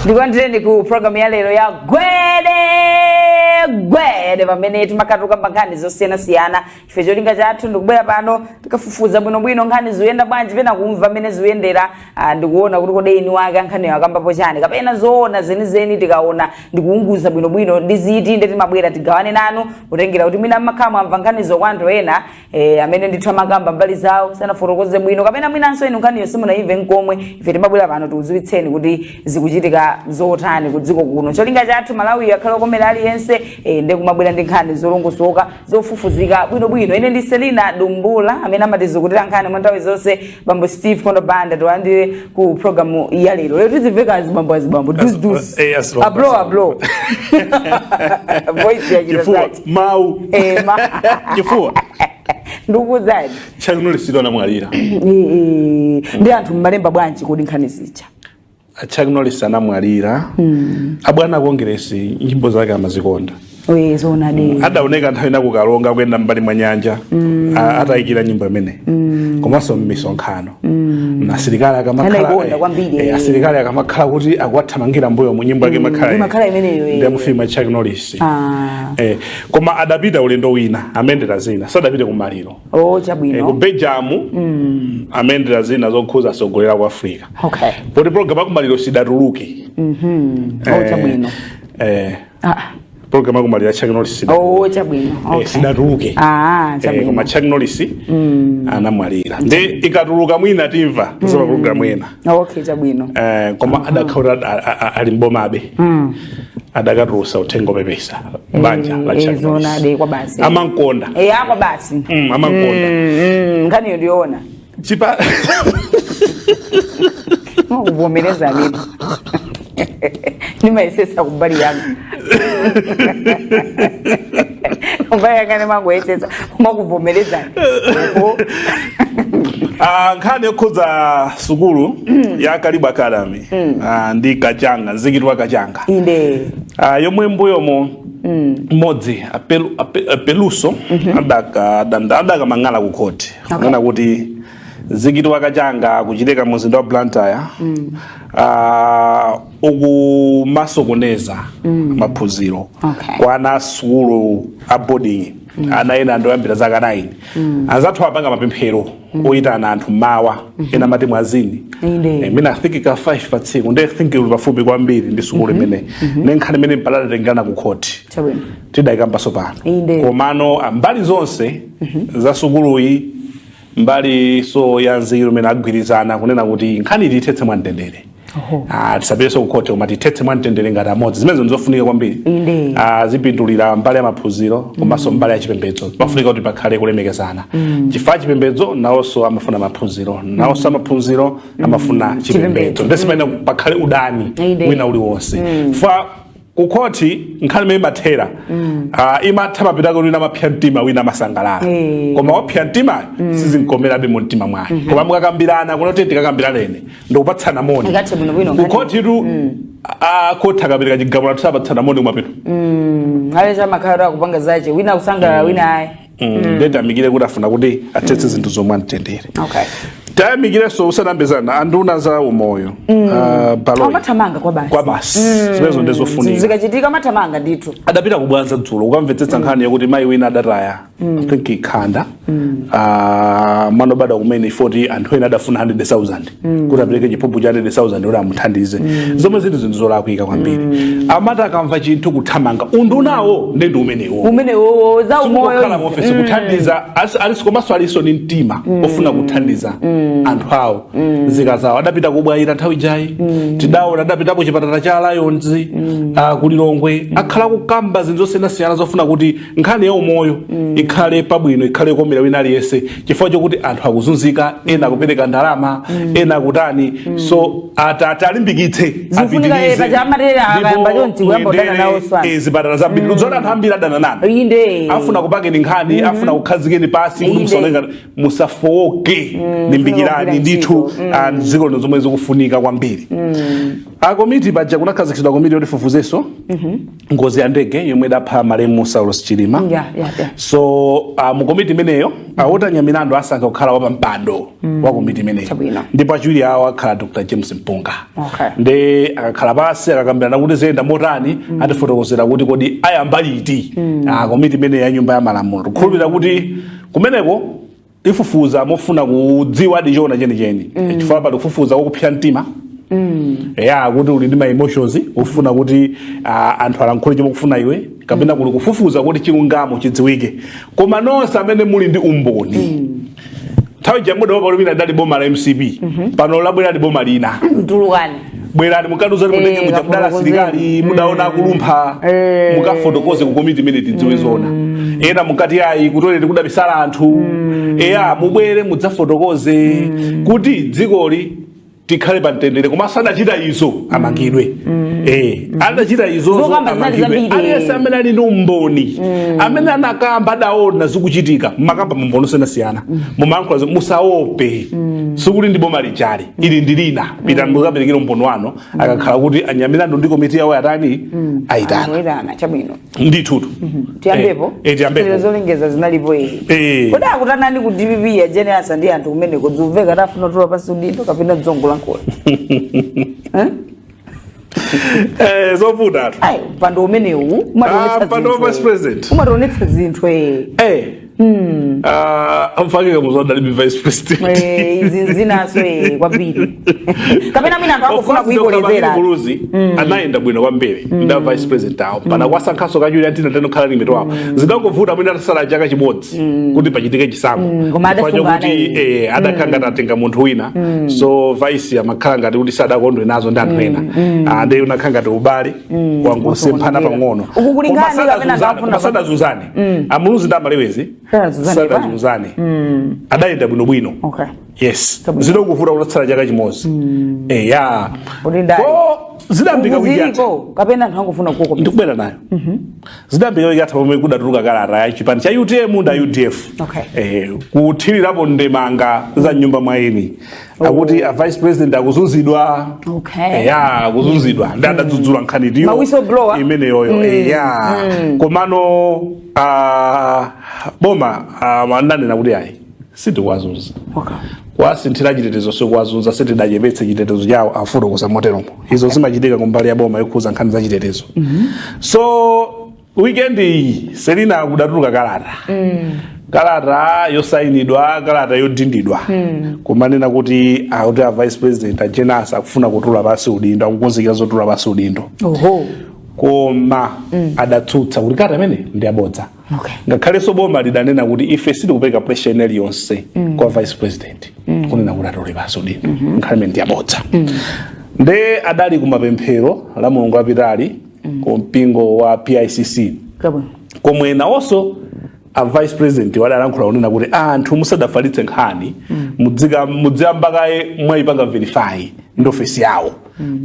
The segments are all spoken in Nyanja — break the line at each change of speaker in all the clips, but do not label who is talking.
Ndikulandireni ku program ya lero ya Gwede pamene timakatuka nkhani zosiyana-siyana. Ife cholinga chathu ndikubwera pano tikafufuza bwinobwino nkhani ziyenda bwanji pena kumva mmene ziyendera, ndikuona kuti kodi eni wake nkhani akambapo chani kapena zoona zenizeni tikaona ndikuunguza bwinobwino ndiziti ndeti mabwera tigawane nanu kutengera kuti mwina mmakhamu amva nkhani zokwanthu ena amene ndithu amakamba mbali zawo sanafotokoze bwino kapena mwinanso enu nkhani simunayimve nkomwe. Ife timabwera pano tikudziwitseni kuti zikuchitika zotani ku dziko kuno. Cholinga chathu Malawi akhale okomera aliyense ndikumabwera ndi nkhani zolongosoka zofufuzika bwinobwino. Ine ndi Selina Dumbula amene amatizukutira nkhani mwa nthawi zonse. Bambo Steve Kondobanda tiwandire ku program ya lero. Lero tiziveka azibambo dus ablo voice ya
kifua mau kifua
ndikuzaji
chakunolisiro na mwalira
ndi anthu mmalemba bwanji kodi nkhani zicha
chakunolisa na mwalira abwana kuongeresi nyimbo zake amazikonda
zona de
adaoneka nthawi nakukalonga kwenda mbali mwa nyanja atayikira nyimbo imene komanso m'misonkhano na asilikali asilikali akamakhala kuti akuwathamangira mbuyo mu nyimbo yake
makhala imeneyo
ndi mufilmu chakunolisi koma adapita ulendo wina amendera zina sadapite kumaliro
chabwino
ku Belgium amendera zina zokhuza sogolera ku Africa poti program akumaliro sidatuluke
chabwino
program akumalira chakunolisi
chabwino
sidatuluke
chabwino
koma chakunolisi anamwalira ndi ikatuluka mwina timva zoma program ena
chabwino
koma adakhaura alimbomabe adakatulusa uthenga pepesa banja la chakunolisi
kwa basi
amankonda
kwa basi
amankonda
nkhani ndiona
chipa
kuvomereza mimi nimaisesa kubali yangu mbaya ngane mangu esesa kuvomereza
nkhani yokhuza sukulu ya Karibu Academy ndi Kachanga nzikitwa Kachanga
inde
yomwe mbuyomo modzi apeluso adaka mangala ku court ngana kuti zikitwa Kachanga kuchiteka muzinda wa Blantyre ukumasokoneza maphunziro kwa ana sukulu a boarding ana ena ndoyambira zaka 9 azathu apanga mapemphero oyitana anthu mawa ena mati mwazini mina think ka 5 pa tsiku ndi think uli pafupi kwambiri ndi sukulu imene nenkhani imene mpalala tengana ku court tidayikamba sopano komano mbali zonse za sukuluyi mbali so yanziro mena agwirizana kunena kuti nkhani tithetse mwamtendere tisabireso kukote koma tithetse mwamtendere ngati amodzi zimene zofunika kwambiri zipindulira mbali ya maphunziro komanso mbali ya chipembedzo pafunika kuti pakhale kulemekezana chifukwa chipembedzo nawonso amafuna maphunziro nawonso amaphunziro amafuna chipembedzo ndesimene pakhale udani wina uliwonse kukoti nkhani imene imathera imatha mapita kuti namapya mtima wina masangalala koma wapya mtima sizinkomerabe mu mtima mwake koma mukakambirana kunoti tikakambirane ndikupatsana moni kukoti tu koti akapereka chigamulo tisapatsana moni kumapito
alecha makhaliro akupanga zache wina kusangalala wina ayi
ndetamikire kuti afuna kuti athetse zinthu zomwe amtendere tayamikireso usanambezana anduna za umoyo
amathamanga
kwa basi zimezo ndezofunika
zikachitika amathamanga ndithu
adapita kubwanza dzulo ukamvetsetsa nkhani yakuti mayi wina adataya think ikhanda mano bada kumene 40 anthu ena adafuna 100,000 kuti apereke chiphuphu cha 100,000 kuti amuthandize zomwe zinthu zinthu zolakwika kwambiri amati akamva chinthu kuthamanga undunawo ndi umenewo
za umoyo
khala muofesi kuthandiza komanso aliso ni mtima ofuna kuthandiza anthu awo nzika zawo adapita kubwayira nthawi jayi tidaona adapitapo chipatala cha Lions kulilongwe akhala kukamba zinthu zosiyanasiyana zofuna kuti nkhani ya umoyo ikhale pabwino ikhale komera wina aliyense chifukwa chokuti anthu akuzunzika ena akupereka ndalama ena akutani so atalimbikitse zipatala zabwino zona anthu ambiri adana nanu afuna kupangeni nkhani afuna kukhazikeni pasi kuti musoneka musafowoke limbikirani ndithu dziko zomwe zikufunika kwambiri akomiti paja kunakhazikitsidwa komiti yoti fufuzeso ngozi ya ndege yomwe idapha malemu Saulos Chilima so mu komiti imeneyo otanya milandu asankha kukhala wa pampando wa komiti imeneyo ndipo achiwiri awo akhala Dr. James Mpunga ndi akakhala pasi akakambirana kuti ziyenda motani atifotokozera kuti kodi ayamba liti komiti imeneyo ya nyumba ya malamulo kukhulupirira kuti kumeneko ifufuza mofuna kudziwa dichona chenicheni chifukwa pali kufufuza kokupsa mtima kuti uli ndi ma emotions ufuna kuti anthu alankhule chomwe kufuna iwe kapena kuli kufufuza kuti chilungamo chidziwike koma nonse amene muli ndi umboni nthawi jamudwa palumina dali boma la MCP pano labwera ndi boma lina
mtulukani
bwerani mukaduza kuti mutenge mujabudala asilikali mudaona kulumpha mukafotokoze ku komiti imene tidziwe zona ena mukati ayi kutole tikudabisala anthu mubwere mudzafotokoze kuti dzikoli tikhale pamtendere koma sadachita izo amangidwe adachita izo aliyese amene ali ndi umboni amene anakamba adaona zikuchitika mmakamba mumboni osiyanasiyana mumayankhula musaope sikuti ndi boma lijali ili ndi lina pitani mukaperekere umboni wanu akakhala kuti anyamilandu ndi komiti yawo atani ayitana
chabwino
ndithutu
tiyambepo zolengeza zinalipo kodi akutanani ku DPP ya General ndi anthu kumeneko dzumveka tafuna tulo pasi udindo kapena dzongola nkhola
zovuta
pando umenewu
vice president
umatonetsa zinthu
amfakeka muzodalibi vice president
izi zinaso kwambiri kapena mina anthu akufuna kuyikolezera
Buluzi anayenda bwino kwambiri nda vice president awo pana kwasankhaso kachuli antina ndinokhala limito wapo zidangovuta mwina atasala chaka chimodzi kuti pachitike chisankho kuti adakhanga tatenga munthu wina so vice amakhala ngati kuti sadakondwe nazo ndi anthu ena ndi unakhanga ngati ubale wangosemphana pang'ono koma sadazuzane amuluzi ndi amalewezi sadazuzane adayenda bwinobwino yes zidokuvuta kutatsala chaka chimodzi zidambika
wikiyatha kapena anthu angofuna kuko
ndikubera nayo zidambika wikiyatha pomwe kudatuluka kalata ya chipani cha UTM nda UDF kuthirirapo ndemanga za nyumba mwaini akuti a vice president akuzunzidwa akuzunzidwa ndi adadzudzula nkhani ndiyo imeneyoyo komano boma mananena kuti ayi sitikuwazunza wasinthira chitetezo sokuwazunza sitidachepetse chitetezo chawo afotokoza moteromo izo zimachitika kumbali ya boma yokhuza nkhani za chitetezo so weekend iyi selina kudatuluka kalata yosayinidwa kalata yodindidwa kumanena kuti akuti a vice president ajenasa akufuna kutula pasi udindo akukonzekera zotula pasi udindo koma adatsutsa kuti kalata imene ndi abodza ngakhalenso boma lidanena kuti ife sitikupereka pressure inali yonse kwa vice president kunena kuti atole pasi udindo nkhale imene ndi abodza nde adali kumapemphero la mulungu apitali ku mpingo wa PICC komwe nawonso a vice president wadalankhula kunena kuti anthu musadafalitse nkhani mudziyambakaye mwayipanga verify ndi ofesi yawo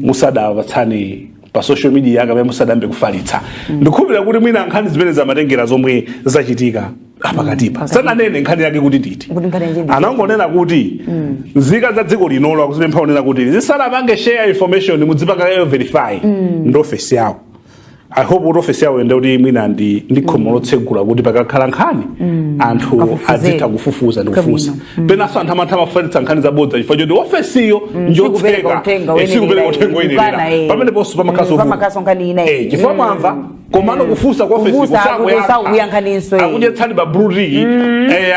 musadapatsani pa social media kapena musadambe kufalitsa ndikhulupirira kuti mwina nkhani zimene zamatengera zomwe zachitika apakatipa sananene nkhani yake kuti nditi anangonena kuti nzika za dziko linolo akuzipempha kunena kuti zisanapange share information mudzipakayo verify ndi ofesi yawo I hope kuti ofesi yawo ende kuti mwina ndikhomo lotsegula kuti pakakhala nkhani anthu adzitha kufufuza ndi kufunsa penaso anthu amatha mafalitsa nkhani zabodza chifukwa choti ofesiyo njotseka sikupereka uthenga oyenera pamene ponso pamakhaso chifukwa mwamva komano kufunsa kwa ofesi
kusakuyankhaninso
akudyetsani babruti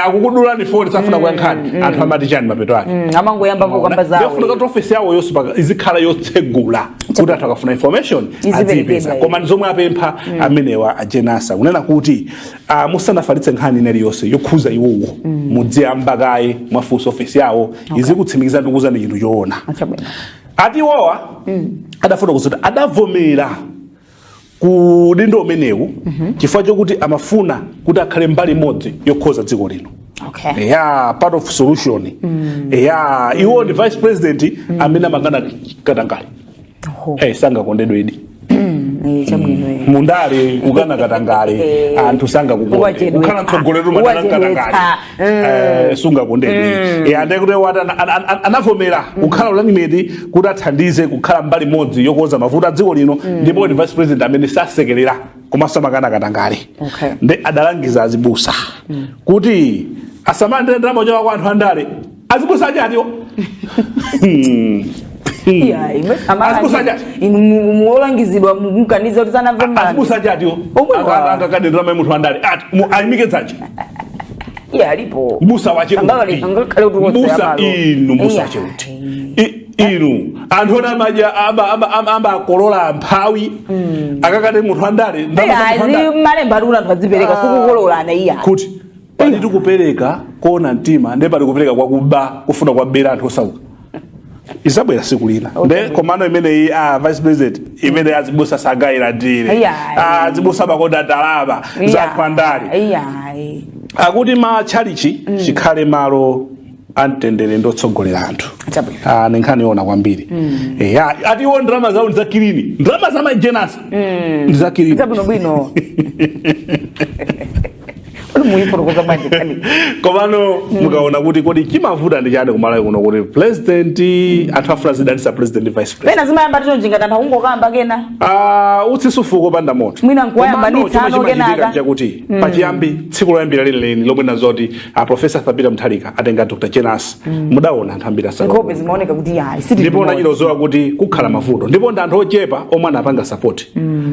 akukudulani foni safuna kuyankhani anthu amati chani mapeto ake
amangoyambapo kamba zawo
yafunika kuti ofesi yawo yonso izikhala yotsegula kuti anthu akafuna information adziyipeza koma ndizomwe apempha amenewa ajenasa kunena kuti musanafalitse nkhani inali yonse yokhuza iwowo mudziyambakaye mwafunsa ofesi yawo izikutsimikiza ndikuzani chinthu choona ati iwowa adafotokoza kuti adavomera ku dindo umenewu chifukwa chokuti amafuna kuti akhale mbali imodzi yokhoza dziko lino part of solution iwo ndi vice president amene amangana katangale sangakondedwedi
Chabwino
mundale ukana katangale anthu sanga kukonde ukhala mtsogolero madana katangale sunga kondedwe ande kuti wata anavomera kukhala ulanimeti kuti athandize kukhala mbali modzi yokonza mavuto a dziko lino ndipo vice president amene sasekerera komanso makana katangale ndi adalangiza azibusa kuti asamandire ndalama zochokera kwa anthu andale azibusa achatiwo
muolangizidwa mukaniza kuti sanamve
azibusa achatiwo akakadendera mai munthu andale ayimike dzanja
alipo
mbusa wacheuti mbusa inu mbusa wacheuti inu anthu ona amaja amba akolola mphawi akakade munthu andale
malemba ati kuti anthu adzipereka sikukolola ana iya
kuti pali tikupereka kuona mtima ndi pali kupereka kwakuba kufuna kwabera anthu osauka isabwera siku lina nde komano imeneyi vice president imene azibusa sagayira dile azibusa makonda ndalama za anthu andale akuti ma chalichi chikhale malo amtendere ndotsogolera anthu nenkhani yona kwambiri atiwo ndrama zawo ndizakilini ndrama za majenasa ndizakilini
bwino
komano mukaona kuti kodi chimavuta ndi chani kumalawi kuno kuti president anthu afuna zidanisa president vice president
pena zimayamba tinonjinga tanthu akungokamba kena
utsisufuko panda moto
mwina nkuwayambanitsano kenaka
chakuti pachiyambi tsiku loyambira lilileni lomwe nazoti professor Thabita Mutharika atenga Dr. Jenas mudaona anthu ambiri
nkhope zimaoneka kuti
ndipo nachilozowa kuti kukhala mavuto ndipo ndi anthu ochepa omwe anapanga support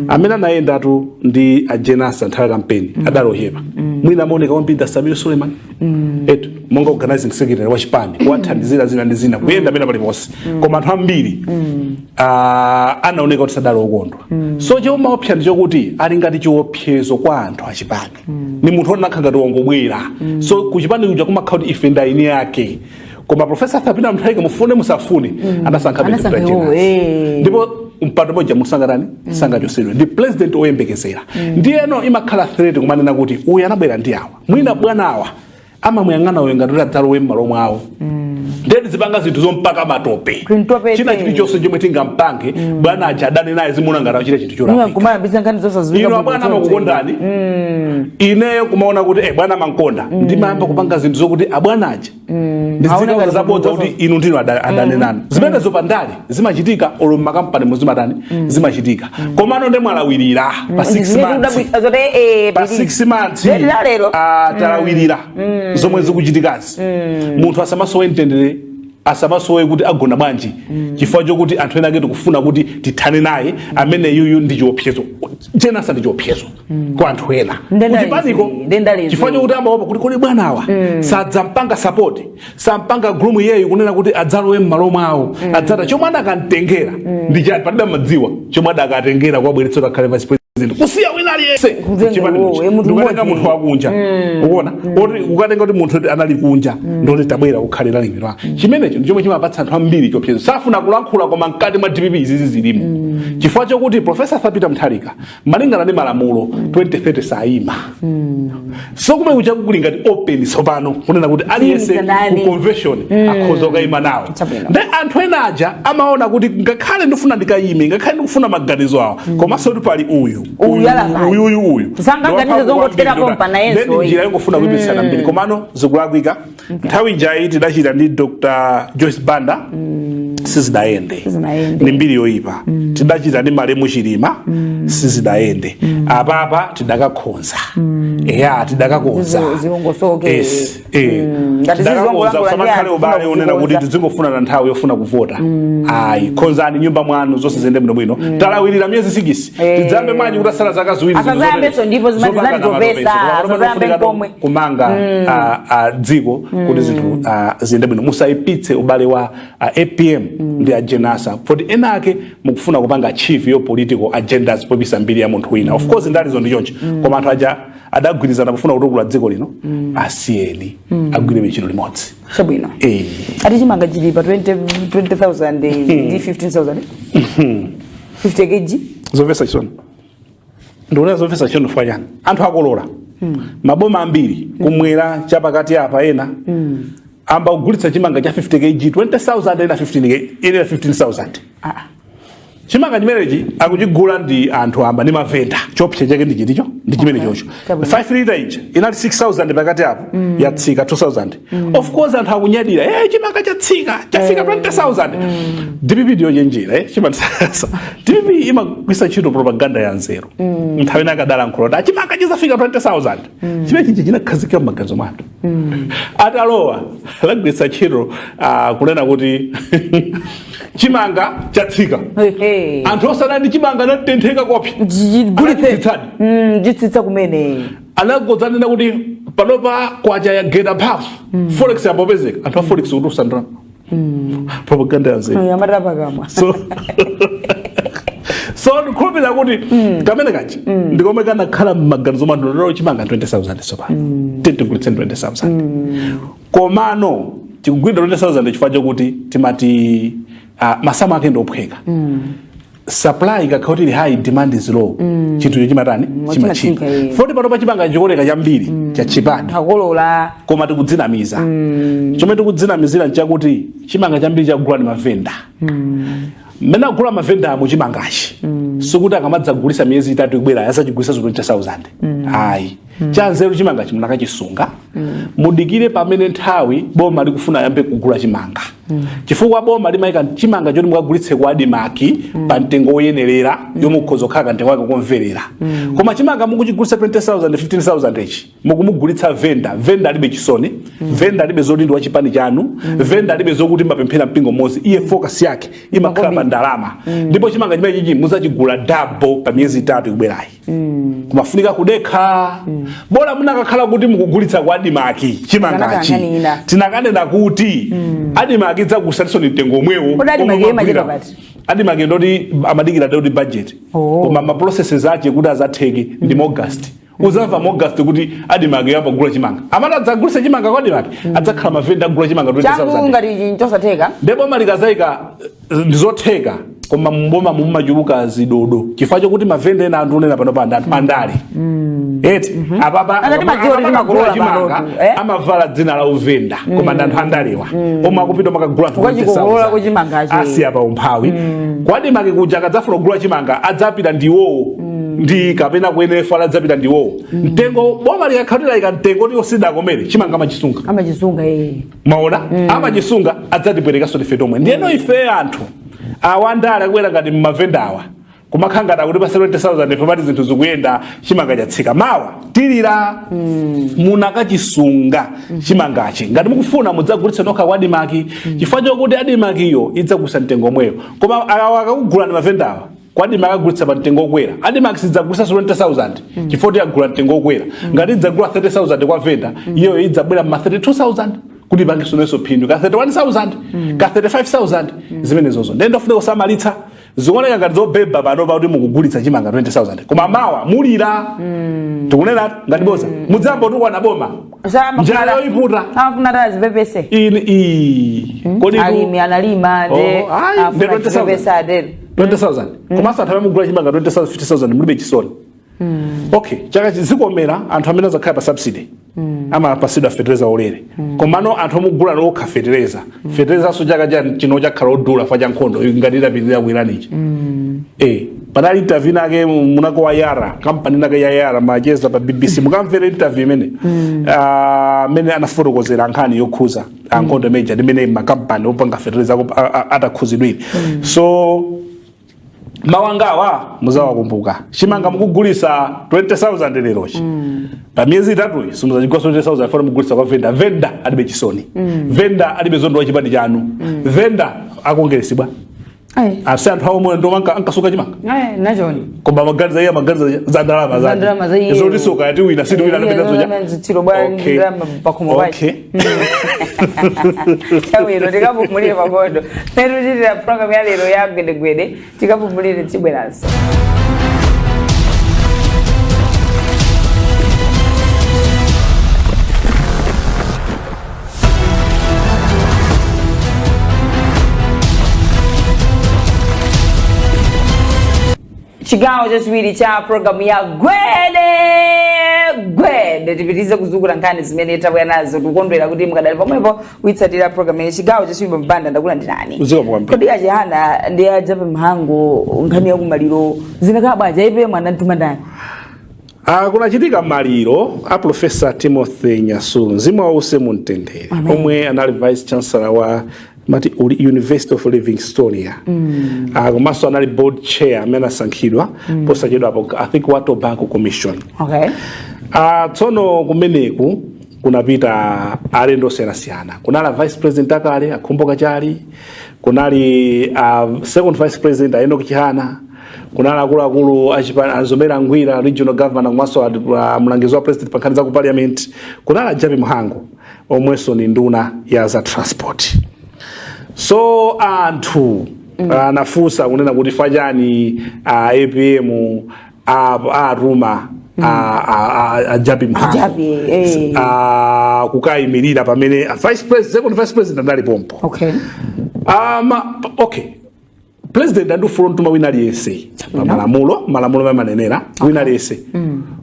amene anayendatu ndi Jenas anthawi kampeni adalochepa mwina maoneka wampinda Samir Suleiman etu monga organizing secretary wa chipani wathandizira zina ndi zina kuyenda pena paliponse koma anthu ambiri anaoneka kuti sadali okondwa so choma option chokuti ali ngati chiopsezo kwa anthu achipani ni munthu onakha ngati wangobwera so kuchipani kuja kumakhala kuti ife ndaini yake koma professor Thabita Mutharika mufune musafune anasankha Dr. Jenas ndipo mpato moja musangarani sanga chosedwe ndi president oyembekezera ndiyeno imakhala threat kumanena kuti uyu anabwera ndi awa mwina bwana awa amamuyang'ana uyu ngati adzalowe m'malo mwawo ndeni zipanga zinthu zompaka matope china chilichonse chomwe tingampange bwana aja adane naye zimuna ngati achite chinthu cholakwika ino bwana amakukondani ineyo kumaona kuti bwana amankonda ndimayamba kupanga zinthu zokuti abwana aja ndizikaza zabodza kuti inu ndino adane nanu zimene zopandale zimachitika olo mmakampani muzimatani zimachitika komano ndi mwalawirira pa 6 months talawirira zomwe zikuchitikazi munthu asamasowe mtendere asamasowe kuti agona bwanji chifukwa chokuti anthu ena ake tikufuna kuti tithane naye amene yuyu ndi chiopsezo Jenas ndi chiopsezo kwa anthu ena kuchipaniko chifukwa chokuti amaopa kuti kodi bwanawa sadzampanga support sampanga groom yeyu kunena kuti adzalowe m'malo mwawo adzata chomwe adakantengera ndi chati padida madziwa chomwe adakatengera kwabweretsa kakhale vice president kusiya wina aliyense ndikutenga munthu wakunja ukuona oti ukatenga kuti munthu anali kunja ndoti tabwera kukhalira limirwa chimenecho ndi chomwe chimapatsa anthu ambiri chiopsezo safuna kulankhula koma mkati mwa DPP izizi zilimo chifukwa chokuti professor Thabita Mutharika malingana ndi malamulo 2030 sayima so kumene kuchakukuli ngati open sopano kunena kuti aliyense ku convention akhoza kuyima nawo ndi anthu ena aja amaona kuti ngakhale ndifuna ndikayime ngakhale ndikufuna maganizo awo komanso kuti pali uyu
sangaganize zongotera kompana yeso
njira yongofuna kuipitsana mbiri komano zikulakwika nthawi njayi tidachita ndi Dr. Joyce Banda sizidayende ni mbiri yoyipa tidachita ndi Malemu Chilima sizidayende apapa tidakakhonza tidakakonza
zilongosoke
tidakakonza usamakhale ubale unena kuti tizingofuna na nthawi yofuna kuvota ayi khonzani nyumba mwanu zonse ziyende bwinobwino talawirira miyezi 6 tidzambe mwanyi kuti asala zaka ziwiri
asazayambeso ndipo zimazitopesa asazayambe komwe
kumanga dziko kuti zinthu ziyende bwino musayipitse ubale wa APM ndi Jenasa for ena ake mukufuna kupanga achieve yo political agendas popisa mbiri ya munthu wina of course ndalizo ndi choncho koma anthu aja adagwirizana kufuna kutukula dziko lino asiyeni agwire michiro limodzi
chabwino ati chimanga chili pa 20,000 ndi 15,000 50 kg
zovesa chona ndona zovesa chona fanyana anthu akolola maboma ambiri kumwera chapakati apa ena amba kugulitsa chimanga cha 50 kg 20,000 ena 15,000 chimanga chimenechi akuchigula ndi anthu amba ndi mavenda chopsa chake ndi chiticho ndi chimene chocho 5 liter inji inali 6000 pakati apo yatsika 2000 of course anthu akunyadira chimanga chatsika chafika 20000 DPP ndiyo nyenjera chimatsasa DPP imagwisa ntchito propaganda ya nzeru nthawi nakadala nkhola chimanga chizafika 20000 chimene chichi chinakhazikira m'maganizo mwathu atalowa lagwisa ntchito kunena kuti chimanga chatsika anthu osanani chimanga natentheka kopya
jitsitsa kumene
anagodzanena kuti panopa kwacha ya geta mphamvu forex yapopezeka anthu a forex kuti usandira propaganda ya nzeru
yamatapakama
so ndikhulupirira kuti kamene kachi ndikomwe kanakhala m'maganizo mwathu lero chimanga 20000 sopano tigulitse 20000 komano tikugwira 20000 chifukwa chokuti timati masama ake ndophweka supply ikakhala kuti high demand is low chinthu chimatani chimachipa foti panopa chimanga chikoleka chambiri chachipata
akolola
koma tikudzinamiza chomwe tikudzinamizira nchakuti chimanga chambiri chakugula ndi mavenda mmene akugula mavenda amo chimangachi sikuti akamadzagulisa miyezi 3 ikubwera yazachigulisa 20000 ayi chanzeru chimanga chimunakachisunga mudikire pamene nthawi boma likufuna yambe kugula chimanga chifukwa boma limayika chimanga choti mukagulitse kwa adimaki pa mtengo woyenerera yomwe ukhoza kukhala kantengo wake kumverera koma chimanga mukuchigulitsa 20000 15000 echi mukumugulitsa venda alibe chisoni venda alibe zolindwa chipani chanu venda alibe zokuti mapemphera mpingo mmodzi iye focus yake imakhala pa ndalama ndipo chimanga chimene chichi muzachigula double pa miyezi 3 ikubwerayi kumafunika kudekha bora munakakhala kuti mukugulitsa kwa adimaki chimangachi tinakanena kuti adimaki dzakusanso ni mtengo omwewo adimaki ndoti amadikira ndoti budget koma ma processes ache kuti azatheke ndi August uzamva August kuti adimaki yapagula chimanga amata adzagulitsa chimanga kwa adimaki adzakhala mavenda agula chimanga 20000
ngati chosatheka
ndipo malikazaika ndizotheka koma mboma mumachuluka zidodo chifukwa chokuti mavenda ena anthu onena pano panda anthu andale eti apapa chimanga amavala dzina la uvenda koma ndi anthu andalewa omwe akupita makagula asiya pa umphawi kwadimaki kuja akadzafuna kugula chimanga adzapita ndiwowo ndi kapena kuenefa adzapita ndiwowo mtengo boma likakhalira ika mtengo ndi osidakomere chimanga
amachisunga
maona amachisunga adzatibwerekanso tife tomwe ndiyeno ife anthu awandale akwera ngati mmavendawa kumakhangata kuti pa 70000 ife pati zinthu zikuyenda chimanga chatsika mawa tilira munakachisunga chimangachi ngati mukufuna mudzagulitse nokha kwa adimaki chifukwa chokuti adimakiyo idzakusa mtengo omweyo koma akakugula ndi mavendawa kwa adimaki agulitsa pa mtengo okwera adimaki sidzagulitsa 20000 chifukwa agula mtengo okwera ngati idzagula 30000 kwa venda iyo idzabwera ma 32000 kuti pangisoneso phindu ka 31000 ka 35000 zimenezozo ndendo fune kusamalitsa zikuoneka ngati zobeba pano pa kuti mukugulitsa chimanga 20000 koma mawa mulira tikunena ngati boza mudzambo tukwana boma njala yoiputa
afuna tazipepese
kodi
alimi analima nde afuna tazipepesa ade
20000 koma sathawe mugula chimanga 20000 50000 mulibe chisoni okay chaka chizikomera anthu amene azakhala pa subsidy ama pasidwa fertilizer olere komano anthu omugula lokha fertilizer so chaka chino chakhala odula fa chankhondo ngati idapitira kuiranichi panali interview nake munako wa Yara company nake ya Yara majeza pa BBC mukamvera interview imene mene anafotokozera nkhani yokhuza ankhondo major imene makampani opanga fertilizer atakhuzidwira so mawangawa muzawakumbuka chimanga mukugulisa 20000 lerochi pa miezi 3 simuzachigwa 20000 fora mugulisa kwa venda alibe chisoni venda alibe zondo wa chipani chanu venda akongeresibwa ase anthu awo ndo ankasuka chimanga
nachoni
koma maganiza za ndalama za izo tisoka ati wina sidi wina anapenda zoja
chiro bwa ndalama pakhomo bwachi chawiro tikapumulire pagodo peru chitira program ya lero ya Gwede tikapumulire tibweranso chigawo chachiwiri cha program ya Gwede nditipitize kuzukula nkhani zimene tabwera nazo tikukondwera kuti mukadali pomwepo kuitsatira program ya chigawo cha Chimbo Mpanda ndakula ndinani kodi achihana ndi ajape mhango nkhani ya kumaliro zinakaba ajaipe mwana ntuma ndani
kunachitika maliro a Professor Timothy Nyasulu zimwe wause mumtendere omwe anali vice chancellor wa University of Livingstone komanso anali board chair amene asankhidwa posachedwapo I think wa Tobacco Commission. Tsono kumeneku kunapita alendo osiyanasiyana. Kunali vice president akale akhumboka chali, kunali second vice president Enoch Chihana, kunali akuluakulu azomera ngwira regional governor komanso mlangizi wa president pankhani za ku parliament, kunali ajape mhango omwenso ni nduna ya za transport. So anthu anafusa kunena kuti fajani APM aruma ajape mhango kukayimirira pamene second vice president andali pompo. President andu front tuma wina liyese malamulo mamanenera wina liyese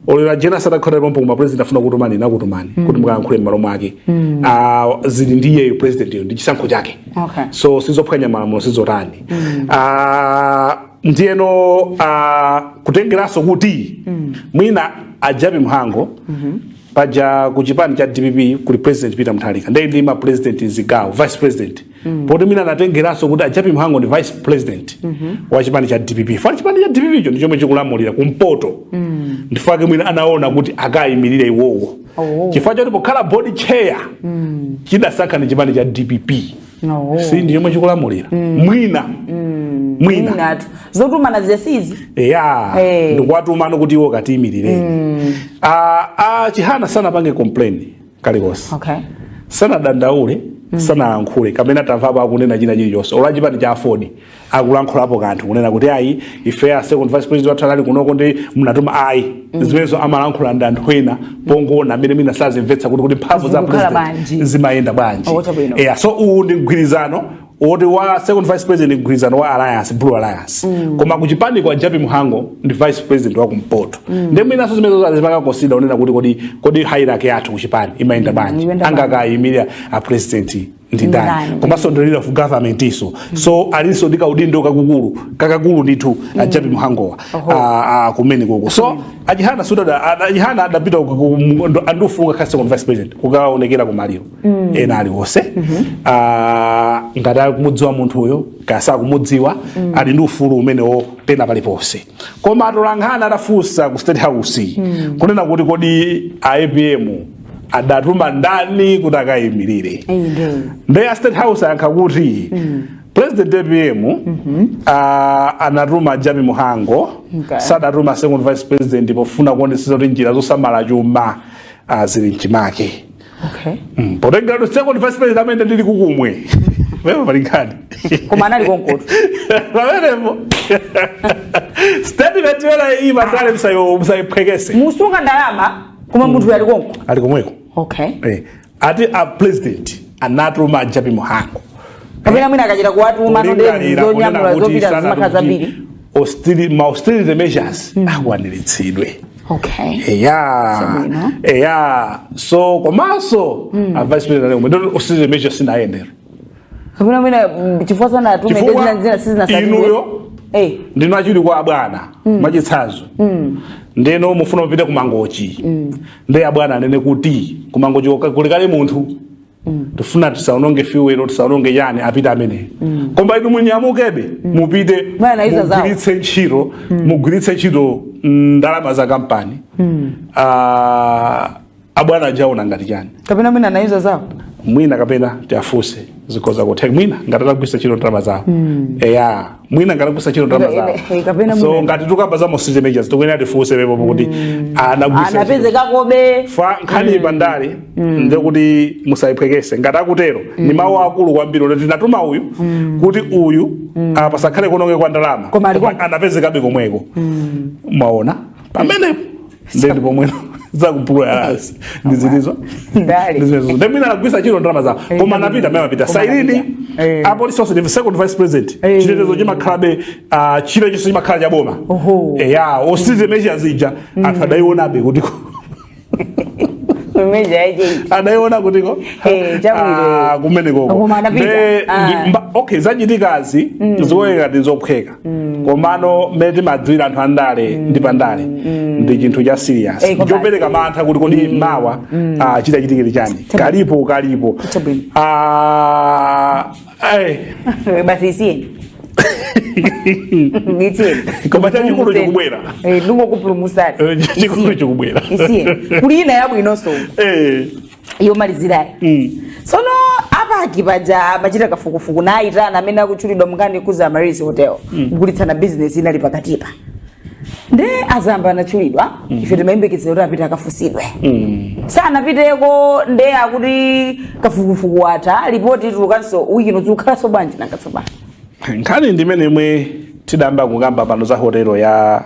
olera jena sada khona pompo kuma president afuna kutumani kuti mukayankhule m'malo mwake zili ndiye president yo ndi chisankho chake. So sizophwanya malamulo sizotani ndiyeno kutengeraso kuti mwina ajape mhango paja kuchipani cha DPP kuli president Peter Mutharika ndi ma president zigawo vice president poti mina natengeraso kuti ajape mhango ndi vice president wa chipani cha DPP fa chipani cha DPP cho ndichomwe chikulamulira kumpoto ndifake mwina anaona kuti akayimirire iwowo chifukwa choti pokhala board chair chidasankha ni chipani cha DPP si ndichomwe chikulamulira mwina
zotumana zesizi
ndikuwatumano kuti iwo katiyimirire Chihana sana pange complain kalikosi sana dandaule sana yankhule kamena tamvapa akunena china chilichonse olachipani cha afodi akulankhulapo kanthu kunena kuti ayi ife second vice president wathalali kunoko ndi mnatuma ayi zimenezo amalankhula ndi anthu ena pongona amene mina sazimvetsa kuti mphamvu za president zimayenda bwanji. So uwu ndi mgwirizano oti wa second vice president mgwirizano wa alliance blue alliance koma kuchipani kwa ajape mhango ndi vice president wa kumpoto ndi mina so zimenezo zimaka consider unena kuti kodi hierarchy yathu kuchipani imayenda bwanji angakayimirira a president ndi ndani komanso ndi leader of government iso so aliso ndika udindo kakakulu ndithu ajape mhangowa kumene koko so ajihana adapita andufunga ka second vice president kukaonekera kumaliro ena aliwonse ngati kumudziwa munthu uyo kasa kumudziwa ali ndi ufulu umenewo pena paliponse koma atolankhana adafunsa ku state house kunena kuti kodi APM adatuma ndani kuti akayimirire ndi state house ayankha kuti president APM anatuma ajape mhango sadatuma second vice president pofuna kuonetsetsa kuti njira zosamala chuma zili mchimake. Potengera second vice president amene ndili kukumwe wewe valikani
koma anali konkoto
vaweremo statement wala hii matale msayiphekese
musunga ndalama koma munthu ali
komweko ati a president anatuma ajape mhango
kapena mwina akachita kuwatuma ndezi zonyamula zopita zimakhaza mbiri
austerity measures akwaniritsidwe. So komanso a vice president ndo austerity measures sinaendera
kapena mwina chifukwa na atume ndezina sizina
inuyo ndino achuli kwa abwana machitsazo ndeno mufuna mupite kumangochi ndi abwana anene kuti kumangochi kulikale munthu tufuna tisaononge fuel tisaononge yani apita amene komba inu munyamukebe mupite mugwiritse ntchito ndalama za kampani abwana ajaona ngati chani
kapena mwina anaiza zawo
mwina kapena tiafuse zikoza kutheka mwina ngatagwisa chiro ndalama zawo mwina ngatagwisa chiro ndalama zawo so ngati tukamba za austerity measures tukwena tifuse pepo kuti
anapeze kakobe
fa nkhani bandari ndekuti musayiphwekese ngati akutero ni mawu akulu kwambiri kuti natuma uyu kuti uyu pasakhale kunonge kwa ndalama anapeze kabe komweko maona pamene ndi pomwe za kupula alasi ndizilizo ndemina nagwisa chiro ndalama zawo koma napita mapita sailini apo lisoso ndi second vice president chitetezo chimakhalabe chiro chiso chimakhala cha boma austerity measures ija anthu adaiona be kuti
meja yaje
anaiona kutiko
chabwire
kumene koko
Koma anapita.
Okay zachitikazi zikoyeka ndizophweka komano meti madzira anthu andale ndi pandale ndi chinthu cha serious chopereka mantha kuti kodi mawa chitachitikire chani kalipo
basi isieni
koma chachikulu chikubwera
lungo kupulumusani
chikulu chikubwera
isieni kuli ina yabwinonso yomalizirayi sono apaki paja machita kafukufuku naitana amene akutchulidwa mungani kuza Marisi Hotel kugulitsana business inali pakatipa nde azamba anatchulidwa ife timayembekeza kuti apita akafusidwe sanapiteko nde akuti kafukufuku atha ripoti itulukanso wiki nozukhalanso bwanji nangatsoba
nkhani ndimene imwe tidamba kukamba pano za hotelo ya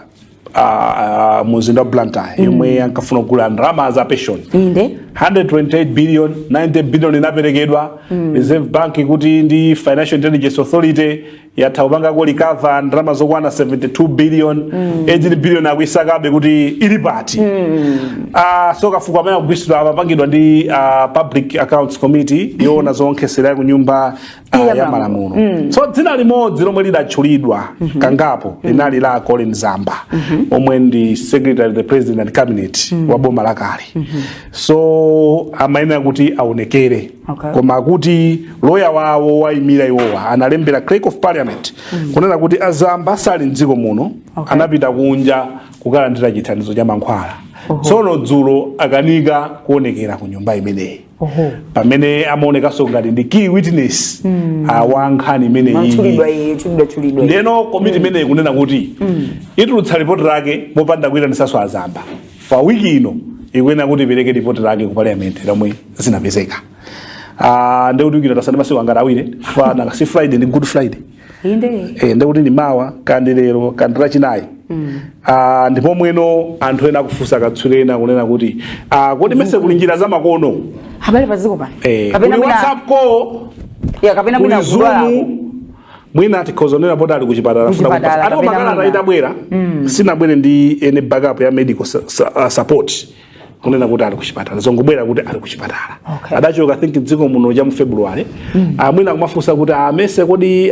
muzinda wa Blantyre yomwe ankafuna kugula ndalama za pension
inde
128 billion 90 billion inaperekedwa Reserve Bank kuti ndi Financial Intelligence Authority yatha kupanga ko recover ndalama zokwana 72 billion 18 billion akuisakabe kuti ili pati so kafuku amene akugwisidwa amapangidwa ndi Public Accounts Committee yona zonkesera ku nyumba ya malamulo so dzina limodzi lomwe lidatchulidwa kangapo linali la Colin Zamba omwe ndi Secretary of the President and Cabinet wa boma lakale so amayenera kuti aonekere koma kuti lawyer wawo waimira iwowa analembera Clerk of Parliament kunena kuti Azamba sali mdziko muno anapita kunja kukalandira chithandizo cha mankhwala tsono dzulo akanika kuonekera ku nyumba imeneyi pamene amaonekanso ngati ndi key witness wa nkhani imeneyi ndeno komiti imeneyi kunena kuti itulutsa ripoti lake mopanda kuyitanitsanso Azamba fa wiki ino ikuyenera kuti ipereke ripoti lake ku parliament lomwe zinapezeka ndekuti wiki ino tasana masiku angati awiri fana si Friday ndi Good Friday ndekuti ni mawa kandi lero kandi lachinayi ndipo mweno anthu ena akufunsa katsulena kunena kuti kodi mese kuli njira za makono
habari paziko pa
kapena WhatsApp call
kapena mwina
Zoom mwina tikhozonera pota ali kuchipatala funa atiko makala itabwera sinabwere ndi ene backup ya medical support kunena kuti ali kuchipatala zongobwera kuti ali kuchipatala adachoka I think dziko muno ja mu February mwina kumafunsa kuti mese kodi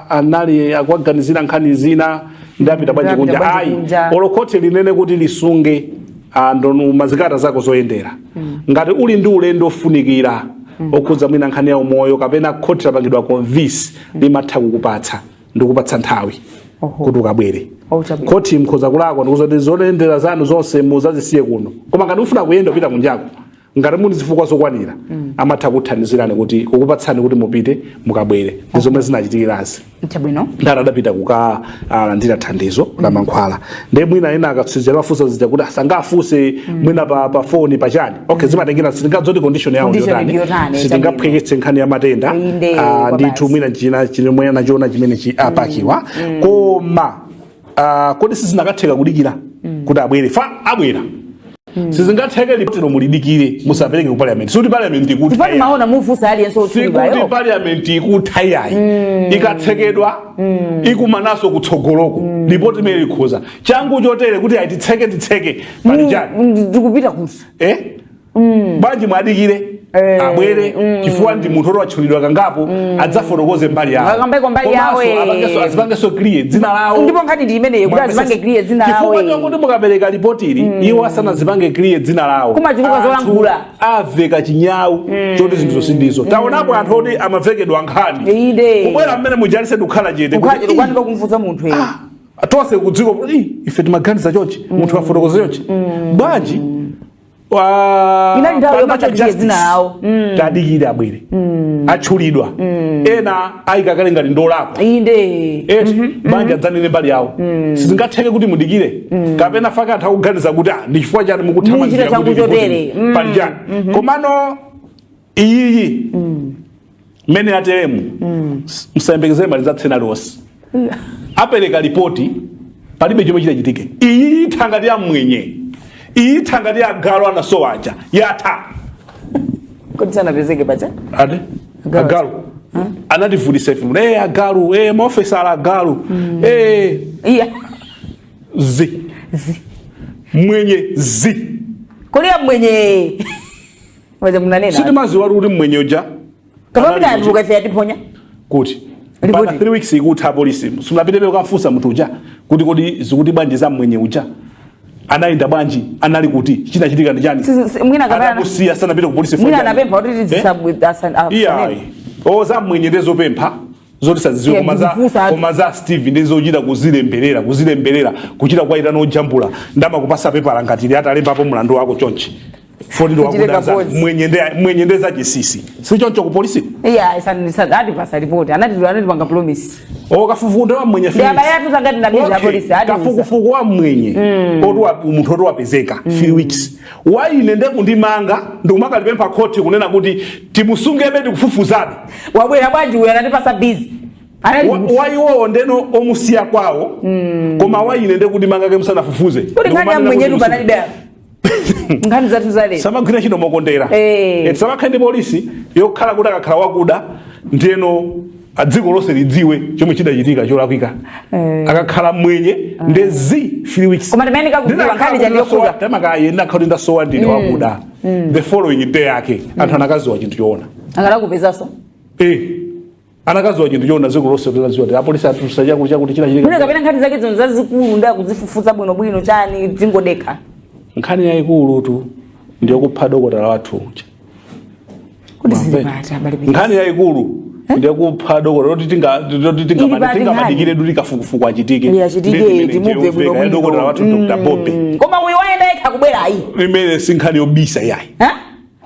anali akuganizira nkhani zina ndapita bwanji kunja ayi olokote linene kuti lisunge ndono mazikata zako zoyendera ngati uli ndi ulendo ofunikira okudza mwina nkhani ya umoyo kapena khoti lapangidwa convince limatha kukupatsa ndikupatsa nthawi kuti ukabwere khoti mkhoza kulakwa ndikuzoti zolendera zanu zonse muzazisiye kuno koma ngati ufuna kuyenda upita kunjako ngati muni zifukwa zokwanira amatha kuthandizirani kuti kukupatsani kuti mupite mukabwere ndizomwe zinachitikirazi
chabwino
adapita kukalandira thandizo la mankhwala ndiye mwina ena akatsizira mafunso zija kuti asangafunse mwina pa phone pachani zimatengera sitingadzoti condition yawo ndiyotani sitingaphweketse nkhani ya matenda ndithu mwina china chimwe anachiona chimene apakiwa koma kodi sizinakatheka kudikira kuti abwere abwera sizingatheke lipotero mulidikire musapereke ku parliament suti parliament ikuti
tifani maona mufusa aliyense otsulidwa
yo parliament ikuthayayi ikatsekedwa ikumanaso kutsogoloko lipoti imene likhoza changu chotere kuti titseke pali chani
ndikupita kuti
bwanji mwadikire abwere chifukwa ndi munthu watchulidwa kangapo adzafotokoze mbali yawo
akambeko mbali yawe
azipangeso clear dzina lawo
ndipo nkhani ndi imeneyo kuti azipange clear dzina lawo
chifukwa choti mukapereka ripoti ili iwo asanazipange clear dzina lawo
kumachuluka zolankhula
aveka chinyawu choti zinthu zosindizo taonapo anthu oti amavekedwa nkhani kubwera mmene mujalise kukhala chete
kwanika kumfunsa munthu
tonse kudziko ife timaganiza chonchi munthu wafotokoza chonchi bwanji tadikire abwere atchulidwa ena ayikakale ngati ndolakwa banja dzanene mbali yawo sizingatheke kuti mudikire kapena fakatha kuganiza kuti ndi chifukwa chani mukuthamangira kuti pali chani komano iyiyi mmene ateremu musayembekezere mali za tsena lonse apereka ripoti palibe chomwe chitachitike iyi thangati ya mwenye iyi thangati ya galo anasowaja yatha
kuti sanapezeke pacha
ade agalo anativulisa ife agalu maofesala agalu
iya
zi mwenye zi
kulia mwenye waje mnanena
siti maziwa kuti mwenye uja
kama bila nduka fya tiponya
kuti pata 3 weeks ikutha polisi sunapite ukafusa mtu uja kuti kodi zikuti bwanji za mwenye uja anaenda bwanji anali kuti china chitika ndi chani
mwina kapana
kusiya sana pita ku police
mwina anapempha kuti tisabu
za mwenye ndezo pempha zoti saziziwe komaza Steve ndezochita kuzilemberera kuchita kwa itano jambula ndama kupasa pepa ngati atalembapo mlandu wako chonchi fodindo wakudaza mwenye ndeza chisisi si choncho ku police
isa adi pasa report anati panga promise
kafufunde wa mwenye
Felix ya bayatu zangati na biza police adi
kafukufuku wa mwenye odwa umuntu odwa pezeka 3 weeks waine ndekundimanga ndomaka lipempa court kunena kuti timusunge bedi kufufuzana
wabwera bwanji uya anatipasa busy
waiwo ndeno omusiya kwawo koma waine ndekundimanga ke musana fufuze
kuti ngani mwenye tu banalibea ngani zatu zale
samagwira chino mokondera samakhandi polisi yokhala kuti akakhala wakuda ndeno adziko lonse lidziwe chomwe chidachitika cholakwika akakhala mwenye ndezi 3 weeks
koma timenika kudziwa nkhani jandiyokuza
tamakayenda khauti ndasowa ndine wakuda the following day yake anthu anakaziwa chinthu choona
akanakupezaso
anakaziwa chinthu choona dziko lonse lidziwa kuti apolisi atusa chakuti chidachitika
mwina kapena nkhani zake zonse zazikulu ndi akuzifufuza bwinobwino chani tingodeka
nkhani yayikulu tu ndiyo kupha dokotala wathu uja
kuti zilipata bali
nkhani yayikulu ndiyo kupha dokotala loti tingamadikire duti kafukufuku achitike
timubve bwinobwino
dokotala wathu Dr. Bobe
koma uyu waenda ikakubwera ayi
imene si nkhani yobisa yayi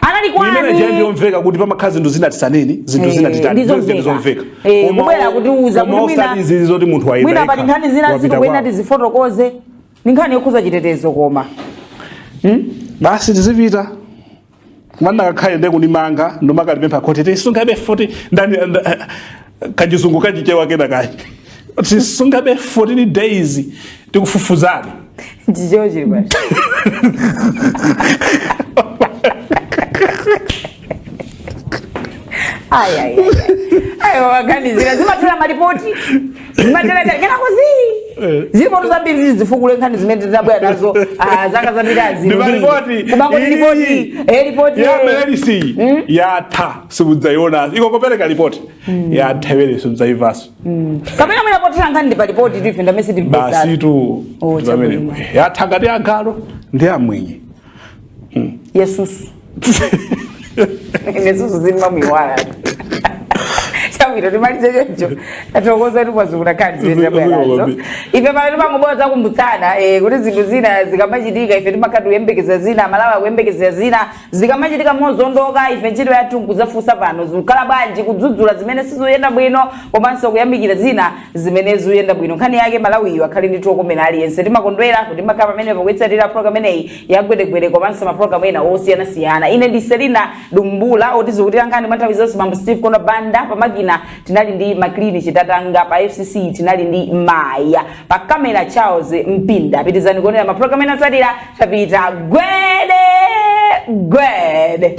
anali kwani
imene jandi yomveka kuti pamakhazi ndo zinatisaneni zinthu zinatitani zomveka
kubwera kuti uza kuti
zoti munthu waenda
mwina pali nkhani zina zikubwera tizifotokoze ni nkhani yokhuza chitetezo koma
basi tizipita kumana kakhaye ndekundimanga ndomakalipempha khoti tisungabe 40 ndani kachizungu kachichewa kena kachi tisungabe 14 days tikufufuzana
chichewa chili basi ayo wakani zina zimatela maripoti zimatela kena kuzi ziripoti zambiri zifukule nkhani zimene tabwera nazo zaka zambirazi kubango ripoti
ya medicine yatha sibudzaiona ikokopereka ripoti yathewere sibudzaivaso
kapena mwina potera nkhani ndi pa ripoti tu ife ndamese timpesa
basi tu pamene yatha ngati agalo ndi amwenye
yesusu nesusu zimba mwiwala chamwiro timalize choncho atokoza kuti mwazukuna khani zimene bwerazo ife pano timangoboza kumbutsana kuti zinthu zina zikamachitika ife timakhala kuyembekeza zina malawa kuyembekeza zina zikamachitika mozondoka ife ntchito yathu nkuzafunsa pano zikukhala bwanji kudzudzula zimene sizoyenda bwino komanso kuyambikira zina zimene zikuyenda bwino nkhani yake malawiyo akhale ndi tokomena aliyense timakondwera kuti makhala pamene pakuitsatira program ineyi ya Gwede komanso maprogramu ena osiyanasiyana ine ndi Selina Dumbula otizikutira nkhani manthawi zonse mambo Steve Kono Banda pamakina tinali ndi Maklini Chitatanga pa FCC tinali ndi Maya pa kamera Charles Mpinda pitizani kuonera maprogramu ena otsatira tapita Gwede